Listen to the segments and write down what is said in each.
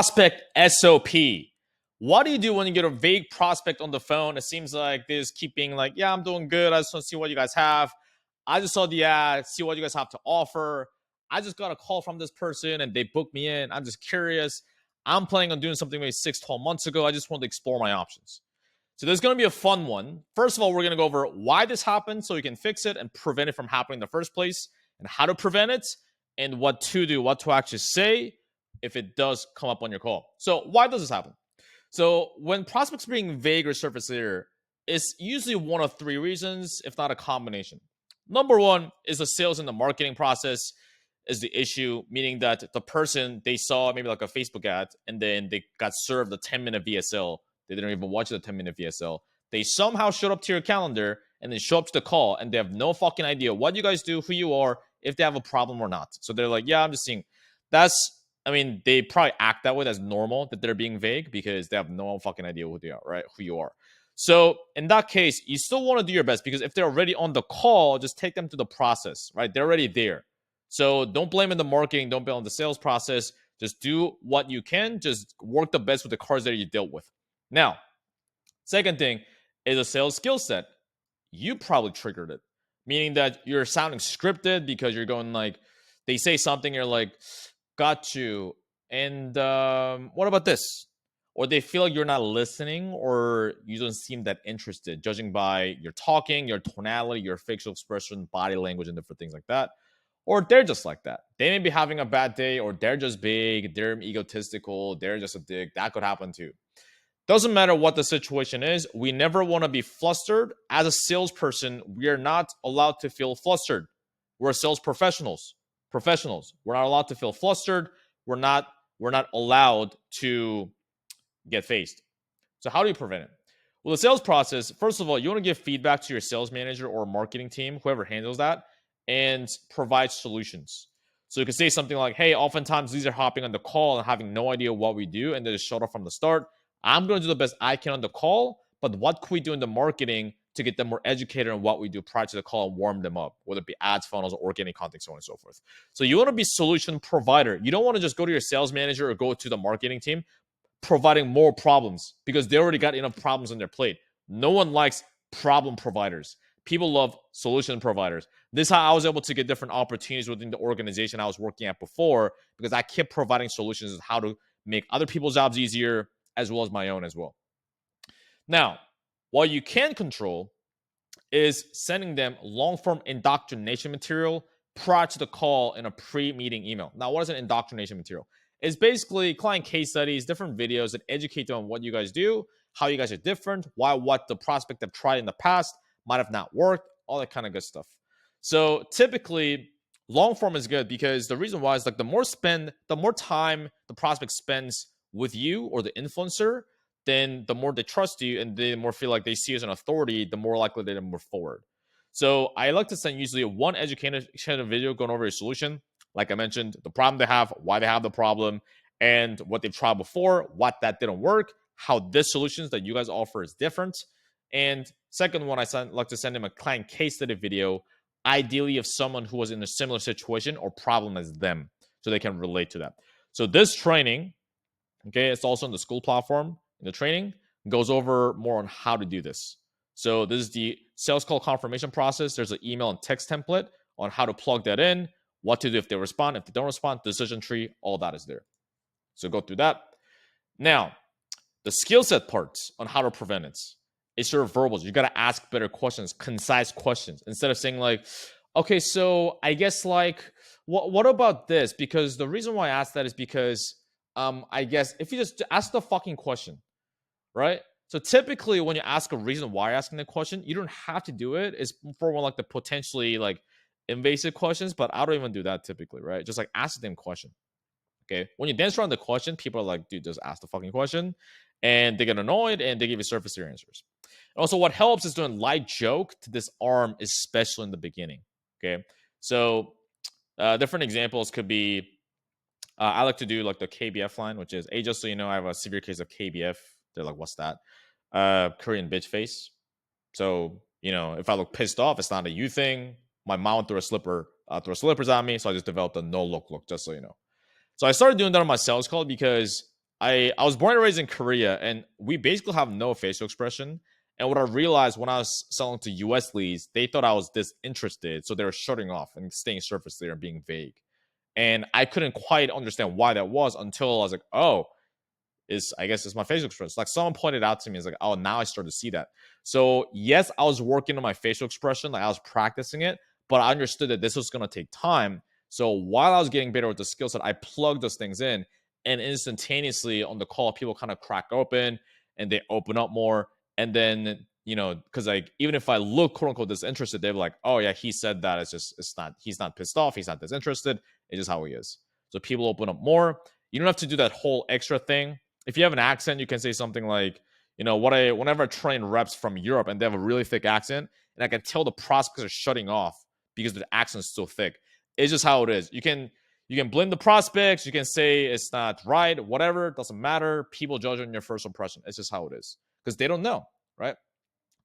Prospect SOP. What do you do when you get a vague prospect on the phone? It seems like they just keep being like, yeah, I'm doing good. I just want to see what you guys have. I just saw the ad, see what you guys have to offer. I just got a call from this person and they booked me in. I'm just curious. I'm planning on doing something maybe 6, 12 months ago. I just want to explore my options. So there's going to be a fun one. First of all, we're going to go over why this happened so you can fix it and prevent it from happening in the first place, and how to prevent it, and what to do, what to actually say if it does come up on your call. So why does this happen? So when prospects are being vague or surface clear, it's usually one of three reasons, if not a combination. Number one is the sales and the marketing process is the issue, meaning that the person, they saw maybe like a Facebook ad and then they got served a 10-minute VSL. They didn't even watch the 10-minute VSL. They somehow showed up to your calendar and then show up to the call and they have no fucking idea what you guys do, who you are, if they have a problem or not. So they're like, yeah, I'm just seeing. They probably act that way. That's normal that they're being vague because they have no fucking idea who they are, right? Who you are. So in that case, you still want to do your best because if they're already on the call, just take them to the process, right? They're already there. So don't blame in the marketing. Don't blame on the sales process. Just do what you can. Just work the best with the cards that you dealt with. Now, second thing is a sales skill set. You probably triggered it, meaning that you're sounding scripted because you're going like, they say something, you're like, got you. And what about this? Or they feel like you're not listening or you don't seem that interested, judging by your talking, your tonality, your facial expression, body language, and different things like that. Or they're just like that. They may be having a bad day, or they're just big, they're egotistical, they're just a dick. That could happen too. Doesn't matter what the situation is. We never want to be flustered. As a salesperson, we are not allowed to feel flustered. We're sales professionals. We're not allowed to feel flustered. We're not allowed to get phased. So how do you prevent it? Well, the sales process, first of all, you want to give feedback to your sales manager or marketing team, whoever handles that, and provide solutions. So you can say something like, hey, oftentimes these are hopping on the call and having no idea what we do, and they just shut off from the start. I'm going to do the best I can on the call, but what can we do in the marketing to get them more educated on what we do prior to the call and warm them up, whether it be ads, funnels, or organic content, so on and so forth. So you want to be solution provider. You don't want to just go to your sales manager or go to the marketing team providing more problems because they already got enough problems on their plate. No one likes problem providers. People love solution providers. This is how I was able to get different opportunities within the organization I was working at before, because I kept providing solutions on how to make other people's jobs easier as well as my own as well. Now, what you can control is sending them long-form indoctrination material prior to the call in a pre-meeting email. Now, what is an indoctrination material? It's basically client case studies, different videos that educate them on what you guys do, how you guys are different, why what the prospect have tried in the past might have not worked, all that kind of good stuff. So typically, long form is good because the reason why is like the more time the prospect spends with you or the influencer, then the more they trust you and the more feel like they see you as an authority, the more likely they move forward. So I like to send usually one educated video going over your solution. Like I mentioned, the problem they have, why they have the problem, and what they've tried before, what that didn't work, how this solutions that you guys offer is different. And second one, like to send them a client case study video, ideally of someone who was in a similar situation or problem as them, so they can relate to that. So this training, okay, it's also on the school platform. In the training, goes over more on how to do this. So this is the sales call confirmation process. There's an email and text template on how to plug that in, what to do if they respond, if they don't respond, decision tree, all that is there. So go through that. Now, the skill set parts on how to prevent it. It's your verbals. You got to ask better questions, concise questions, instead of saying like, okay, so I guess like, what about this? Because the reason why I asked that is because I guess if you just ask the fucking question, right? So typically when you ask a reason why you're asking the question, you don't have to do it. It's for one like the potentially like invasive questions, but I don't even do that typically, right? Just like ask them question. Okay. When you dance around the question, people are like, dude, just ask the fucking question. And they get annoyed and they give you surface area answers. And also, what helps is doing light joke to disarm, especially in the beginning. Okay. So different examples could be I like to do like the KBF line, which is, hey, just so you know, I have a severe case of KBF. They're like, what's that? Korean bitch face. So, you know, if I look pissed off, it's not a you thing. My mom threw slippers at me, so I just developed a no look, just so you know. So I started doing that on my sales call because I was born and raised in Korea, and we basically have no facial expression. And what I realized when I was selling to US leads, they thought I was disinterested, so they were shutting off and staying surface there and being vague. And I couldn't quite understand why that was until I was like, oh, is I guess it's my facial expression. Like someone pointed out to me, it's like, oh, now I start to see that. So yes, I was working on my facial expression, like I was practicing it, but I understood that this was gonna take time. So while I was getting better with the skill set, I plugged those things in, and instantaneously on the call, people kind of crack open and they open up more. And then because like even if I look quote unquote disinterested, they're like, oh yeah, he said that. It's not he's not pissed off, he's not disinterested. It's just how he is. So people open up more. You don't have to do that whole extra thing. If you have an accent, you can say something like, whenever I train reps from Europe and they have a really thick accent, and I can tell the prospects are shutting off because the accent is so thick. It's just how it is. You can blame the prospects, you can say it's not right, whatever, it doesn't matter. People judge on your first impression. It's just how it is. Because they don't know, right?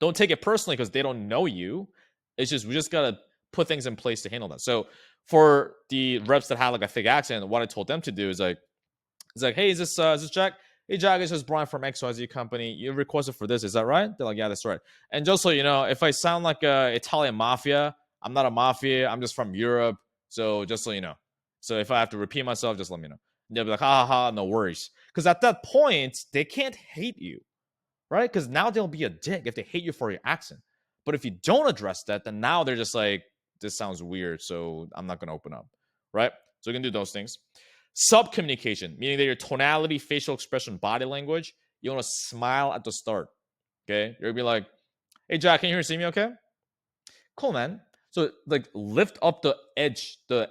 Don't take it personally because they don't know you. It's just we just gotta put things in place to handle that. So for the reps that had like a thick accent, what I told them to do is like, it's like, hey, is this Jack? Hey, Jack, this is Brian from XYZ company. You requested for this, is that right? They're like, yeah, that's right. And just so you know, if I sound like a Italian mafia, I'm not a mafia. I'm just from Europe. So just so you know. So if I have to repeat myself, just let me know. And they'll be like, ha ha ha, no worries. Because at that point, they can't hate you, right? Because now they'll be a dick if they hate you for your accent. But if you don't address that, then now they're just like, this sounds weird, so I'm not going to open up, right? So you can do those things. Sub-communication, meaning that your tonality, facial expression, body language, you want to smile at the start, okay? You're going to be like, hey, Jack, can you hear and see me okay? Cool, man. So, like, lift up the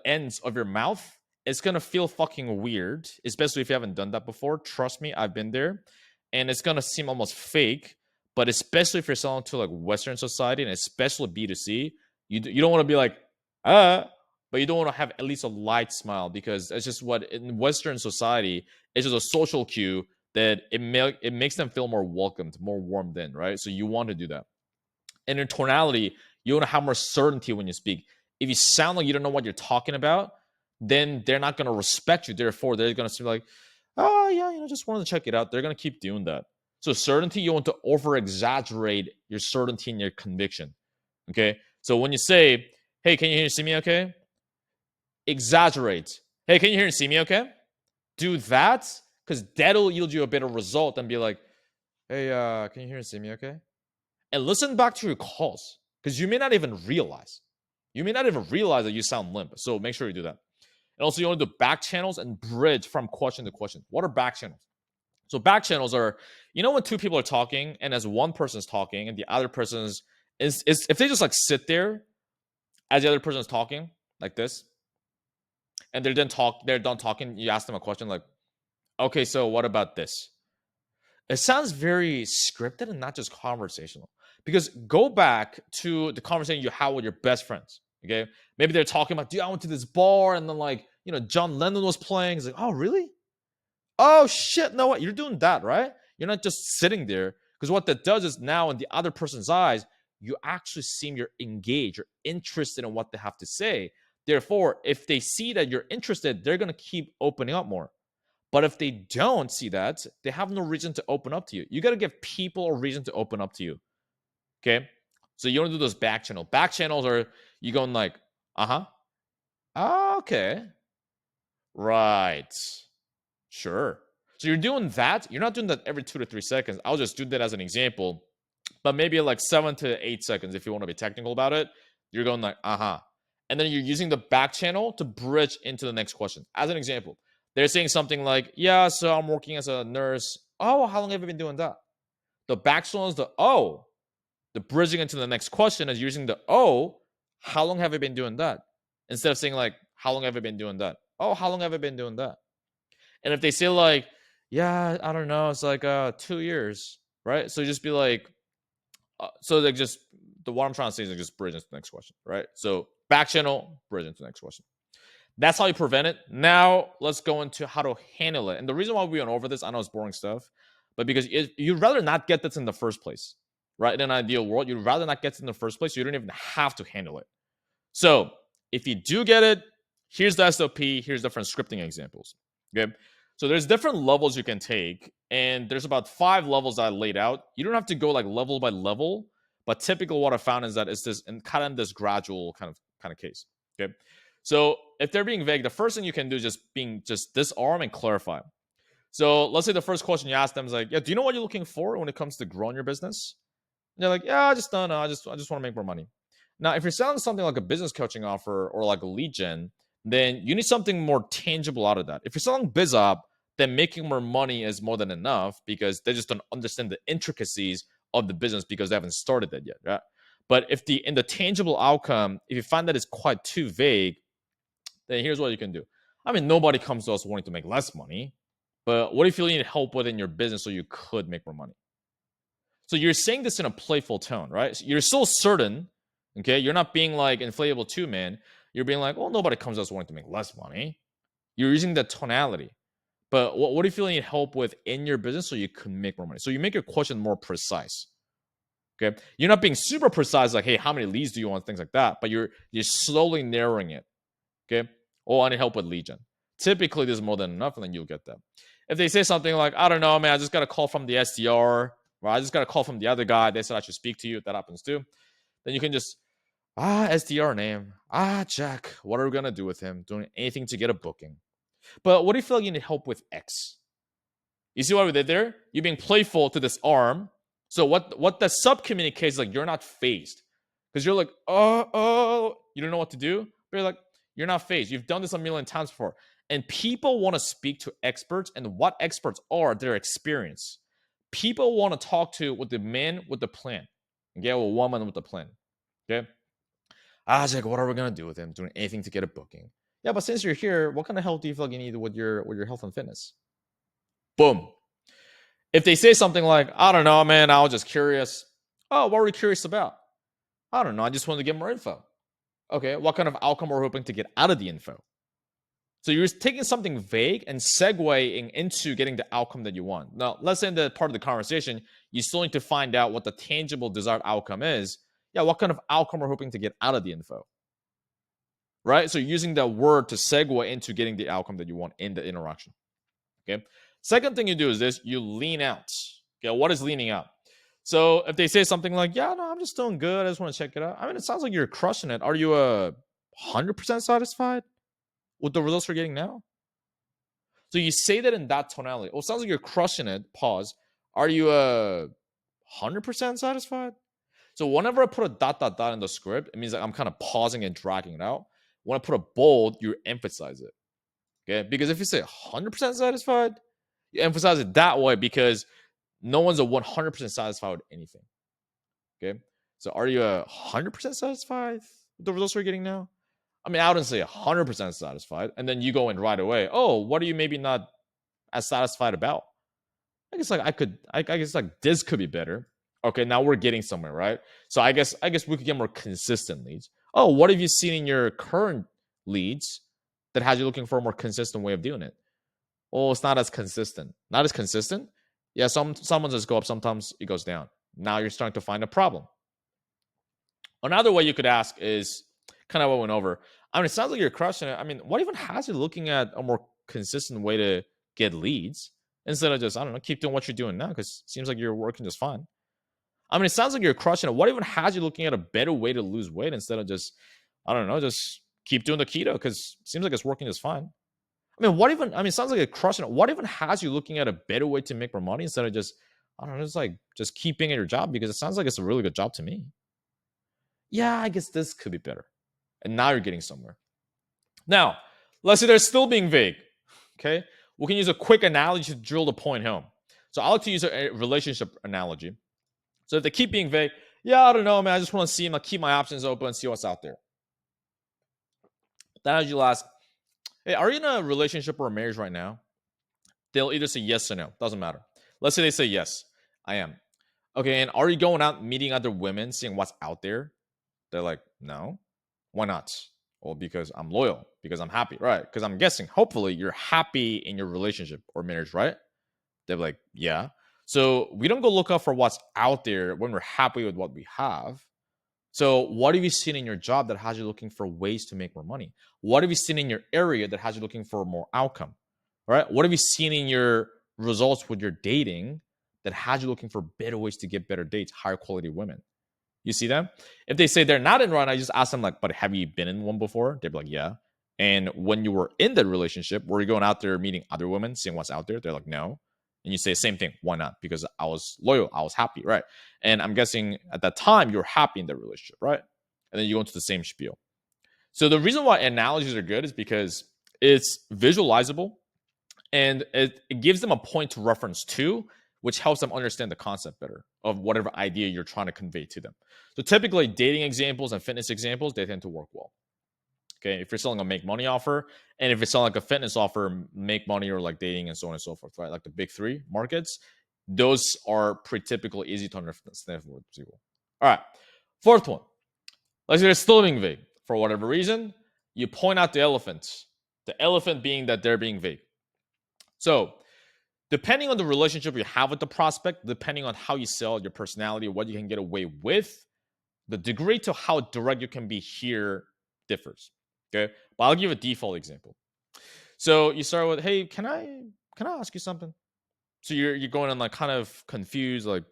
ends of your mouth. It's going to feel fucking weird, especially if you haven't done that before. Trust me, I've been there. And it's going to seem almost fake, but especially if you're selling to, like, Western society and especially B2C, you don't want to be like, but you don't want to have at least a light smile because it's just what in Western society it's just a social cue that it makes them feel more welcomed, more warmed in, right? So you want to do that. And in tonality, you want to have more certainty when you speak. If you sound like you don't know what you're talking about, then they're not going to respect you. Therefore, they're going to be like, oh yeah, just wanted to check it out. They're going to keep doing that. So certainty, you want to over exaggerate your certainty and your conviction. Okay. So when you say, hey, can you hear and see me okay? Exaggerate. Hey, can you hear and see me okay? Do that because that'll yield you a better result than be like, hey, can you hear and see me okay? And listen back to your calls because you may not even realize. You may not even realize that you sound limp. So make sure you do that. And also, you want to do back channels and bridge from question to question. What are back channels? So back channels are, when two people are talking and as one person's talking and the other person's is if they just like sit there as the other person's talking like this, and they're done talking, you ask them a question like, okay, so what about this? It sounds very scripted and not just conversational. Because go back to the conversation you had with your best friends. Okay. Maybe they're talking about, dude, I went to this bar and then like, John Lennon was playing. It's like, oh, really? Oh shit. No, what? You're doing that, right? You're not just sitting there. Because what that does is now in the other person's eyes, you actually seem you're engaged, you're interested in what they have to say. Therefore, if they see that you're interested, they're going to keep opening up more. But if they don't see that, they have no reason to open up to you. You got to give people a reason to open up to you. Okay? So you want to do those back channels. Back channels are you going like, okay. Right. Sure. So you're doing that. You're not doing that every 2 to 3 seconds. I'll just do that as an example. But maybe like 7 to 8 seconds if you want to be technical about it. You're going like, and then you're using the back channel to bridge into the next question. As an example, they're saying something like, yeah, so I'm working as a nurse. Oh, how long have you been doing that? The back channel is the bridging into the next question is using the how long have you been doing that? Instead of saying like, how long have you been doing that? Oh, how long have you been doing that? And if they say like, yeah, I don't know, it's like 2 years, right? So just be like, so like just what I'm trying to say is like just bridge into the next question, right? So back channel, bridge into the next question. That's how you prevent it. Now let's go into how to handle it. And the reason why we went over this, I know it's boring stuff, but because you'd rather not get this in the first place, right? In an ideal world, you'd rather not get this in the first place. So you don't even have to handle it. So if you do get it, here's the SOP. Here's different scripting examples. Okay. So there's different levels you can take, and there's about 5 levels I laid out. You don't have to go like level by level, but typically what I found is that it's this and kind of this gradual kind of case. Okay. So if they're being vague, the first thing you can do is just disarm and clarify. So let's say the first question you ask them is like, yeah, do you know what you're looking for when it comes to growing your business? And they're like, yeah, I just don't know. I just want to make more money. Now, if you're selling something like a business coaching offer or like a lead gen, then you need something more tangible out of that. If you're selling BizOp, then making more money is more than enough because they just don't understand the intricacies of the business because they haven't started it yet, right? But if the tangible outcome, if you find that it's quite too vague, then here's what you can do. I mean, nobody comes to us wanting to make less money, but what if you need help within your business so you could make more money? So you're saying this in a playful tone, right? So you're so certain, okay? You're not being like inflatable two man. You're being like, well, nobody comes to us wanting to make less money. You're using that tonality. But what if you need help with in your business so you can make more money? So you make your question more precise. Okay. You're not being super precise, like, hey, how many leads do you want? Things like that. But you're slowly narrowing it. Okay. Oh, I need help with lead gen. Typically, there's more than enough, and then you'll get that. If they say something like, I don't know, man, I just got a call from the SDR, or I just got a call from the other guy. They said I should speak to you. That happens too. Then you can just, SDR name. Jack. What are we going to do with him? Doing anything to get a booking. But what if you feel like you need help with X? You see what we did there? You're being playful to this arm. So what the sub communicates like you're not phased. Because you're like, you don't know what to do. But you're like, you're not phased. You've done this a million times before. And people want to speak to experts, and what experts are their experience. People want to talk to with the man with the plan. Okay, or woman with the plan. Okay. Jack, what are we gonna do with him? Doing anything to get a booking. Yeah, but since you're here, what kind of help do you feel like you need with your health and fitness? Boom. If they say something like, I don't know, man, I was just curious. Oh, what were you curious about? I don't know. I just wanted to get more info. Okay, what kind of outcome are we hoping to get out of the info? So you're taking something vague and segueing into getting the outcome that you want. Now, let's say in the part of the conversation, you still need to find out what the tangible desired outcome is. Yeah, what kind of outcome we're hoping to get out of the info, right? So using that word to segue into getting the outcome that you want in the interaction. Okay. Second thing you do is this: you lean out. Okay, what is leaning out? So if they say something like, "Yeah, no, I'm just doing good. I just want to check it out." I mean, it sounds like you're crushing it. Are you 100% satisfied with the results you're getting now? So you say that in that tonality. Oh, it sounds like you're crushing it. Pause. Are you 100% satisfied? So whenever I put a dot dot dot in the script, it means like I'm kind of pausing and dragging it out. When I put a bold, you emphasize it. Okay, because if you say 100% satisfied, you emphasize it that way because no one's a 100% satisfied with anything. Okay, so are you 100% satisfied with the results we're getting now? I mean, I wouldn't say 100% satisfied, and then you go in right away. Oh, what are you maybe not as satisfied about? I guess like I guess like this could be better. Okay, now we're getting somewhere, right? So I guess we could get more consistent leads. Oh, what have you seen in your current leads that has you looking for a more consistent way of doing it? Oh, it's not as consistent. Not as consistent? Yeah, some ones just go up, sometimes it goes down. Now you're starting to find a problem. Another way you could ask is kind of what we went over. I mean, it sounds like you're crushing it. I mean, what even has you looking at a more consistent way to get leads instead of just, I don't know, keep doing what you're doing now because it seems like you're working just fine. I mean, it sounds like you're crushing it. What even has you looking at a better way to lose weight instead of just, I don't know, just keep doing the keto because it seems like it's working just fine. I mean, it sounds like you're crushing it. What even has you looking at a better way to make more money instead of just, I don't know, just keeping at your job because it sounds like it's a really good job to me. Yeah, I guess this could be better. And now you're getting somewhere. Now, let's say they're still being vague. Okay. We can use a quick analogy to drill the point home. So I like to use a relationship analogy. So if they keep being vague, yeah, I don't know, man. I just want to see them. I keep my options open and see what's out there. Then as you'll ask, hey, are you in a relationship or a marriage right now? They'll either say yes or no. Doesn't matter. Let's say they say yes, I am. Okay, and are you going out meeting other women, seeing what's out there? They're like, no. Why not? Well, because I'm loyal, because I'm happy, right? Because I'm guessing, hopefully, you're happy in your relationship or marriage, right? They're like, yeah. So we don't go look up for what's out there when we're happy with what we have. So what have you seen in your job that has you looking for ways to make more money? What have you seen in your area that has you looking for more outcome? right? What have you seen in your results with your dating that has you looking for better ways to get better dates, higher quality women? You see them? If they say they're not in one, I just ask them like, but have you been in one before? They'd be like, yeah. And when you were in that relationship, were you going out there meeting other women, seeing what's out there? They're like, no. And you say same thing. Why not? Because I was loyal. I was happy, right? And I'm guessing at that time you were happy in that relationship, right? And then you go into the same spiel. So the reason why analogies are good is because it's visualizable and it gives them a point to reference to, which helps them understand the concept better of whatever idea you're trying to convey to them. So typically dating examples and fitness examples, they tend to work well. Okay, if you're selling a make money offer, and if you're selling like a fitness offer, make money or like dating and so on and so forth, right? Like the big three markets, those are pretty typical, easy to understand for people. All right, fourth one. Let's say they're still being vague for whatever reason. You point out the elephant. The elephant being that they're being vague. So depending on the relationship you have with the prospect, depending on how you sell, your personality, what you can get away with, the degree to how direct you can be here differs. Okay, but I'll give a default example. So you start with, "Hey, can I ask you something?" So you're going on like kind of confused, like,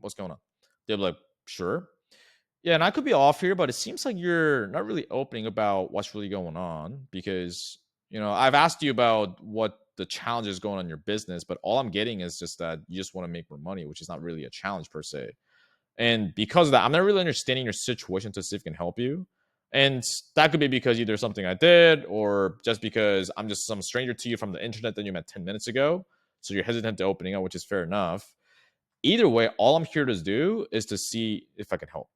"What's going on?" They're like, "Sure." Yeah, and I could be off here, but it seems like you're not really opening about what's really going on because, I've asked you about what the challenge is going on in your business, but all I'm getting is just that you just want to make more money, which is not really a challenge per se. And because of that, I'm not really understanding your situation to see if I can help you. And that could be because either something I did or just because I'm just some stranger to you from the internet that you met 10 minutes ago. So you're hesitant to opening up, which is fair enough. Either way, all I'm here to do is to see if I can help.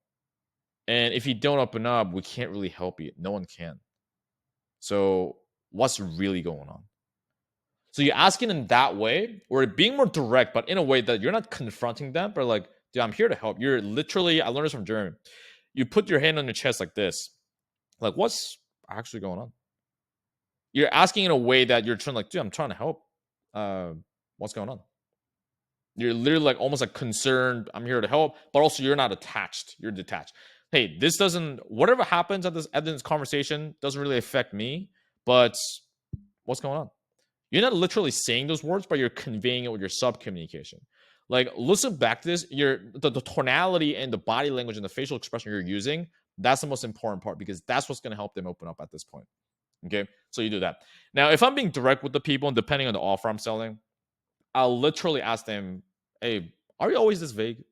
And if you don't open up, we can't really help you. No one can. So what's really going on? So you're asking in that way, or being more direct, but in a way that you're not confronting them, but like, dude, I'm here to help. You're literally, I learned this from Jeremy. You put your hand on your chest like this. Like, what's actually going on? You're asking in a way that you're trying, like, dude, I'm trying to help. What's going on? You're literally like almost like concerned. I'm here to help, but also you're not attached. You're detached. Hey, this doesn't. Whatever happens at this conversation doesn't really affect me. But what's going on? You're not literally saying those words, but you're conveying it with your sub communication. Like, listen back to this. The tonality and the body language and the facial expression you're using. That's the most important part because that's what's going to help them open up at this point. Okay, so you do that. Now, if I'm being direct with the people and depending on the offer I'm selling, I'll literally ask them, "Hey, are you always this vague?"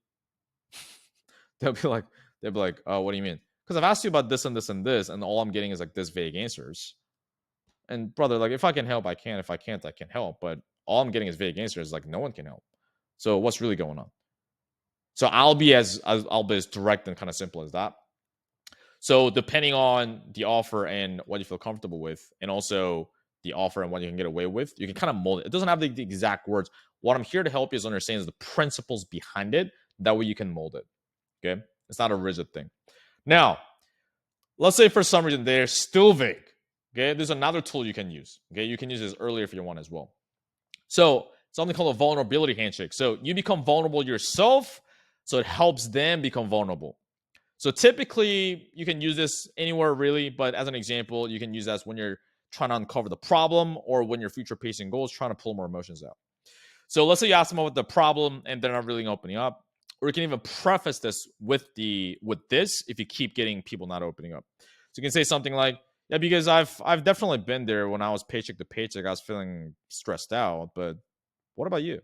they'll be like, "Oh, what do you mean?" Because I've asked you about this and this and this, and all I'm getting is like this vague answers. And brother, like if I can help, I can. If I can't, I can help. But all I'm getting is vague answers. Like no one can help. So what's really going on? So I'll be as direct and kind of simple as that. So depending on the offer and what you feel comfortable with, and also the offer and what you can get away with, you can kind of mold it. It doesn't have the exact words. What I'm here to help you is understand is the principles behind it. That way you can mold it. Okay, it's not a rigid thing. Now, let's say for some reason they're still vague. Okay, there's another tool you can use. Okay, you can use this earlier if you want as well. So something called a vulnerability handshake. So you become vulnerable yourself, so it helps them become vulnerable. So typically you can use this anywhere really, but as an example, you can use this when you're trying to uncover the problem or when your future pacing goals, trying to pull more emotions out. So let's say you ask them about the problem and they're not really opening up. Or you can even preface this with this if you keep getting people not opening up. So you can say something like, yeah, because I've definitely been there when I was paycheck to paycheck. I was feeling stressed out, but what about you?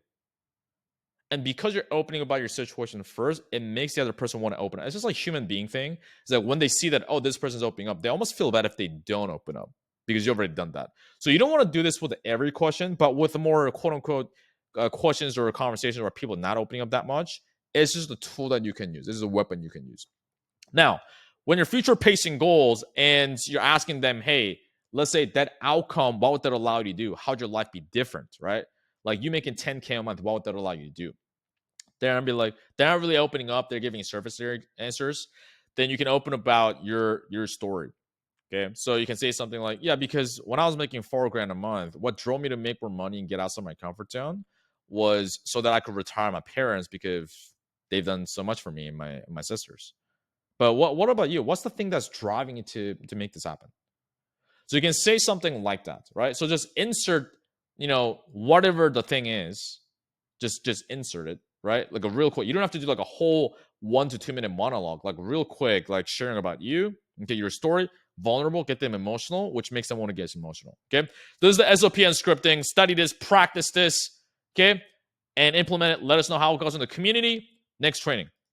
And because you're opening about your situation first, it makes the other person want to open up. It's just like human being thing. It's like when they see that, oh, this person's opening up, they almost feel bad if they don't open up because you've already done that. So you don't want to do this with every question, but with the more quote unquote questions or conversations where people are not opening up that much, it's just a tool that you can use. This is a weapon you can use. Now, when you're future pacing goals and you're asking them, hey, let's say that outcome, what would that allow you to do? How'd your life be different, right? Like you making 10K a month, what would that allow you to do? They're gonna be like, they're not really opening up, they're giving surface answers. Then you can open about your story. Okay. So you can say something like, yeah, because when I was making $4,000 a month, what drove me to make more money and get outside my comfort zone was so that I could retire my parents because they've done so much for me and my sisters. But what about you? What's the thing that's driving you to make this happen? So you can say something like that, right? So just insert whatever the thing is, just insert it, right? Like a real quick. You don't have to do like a whole 1 to 2 minute monologue, like real quick, like sharing about you, okay, your story, vulnerable, get them emotional, which makes them want to get emotional. Okay. This is the SOP and scripting. Study this, practice this, okay, and implement it. Let us know how it goes in the community. Next training.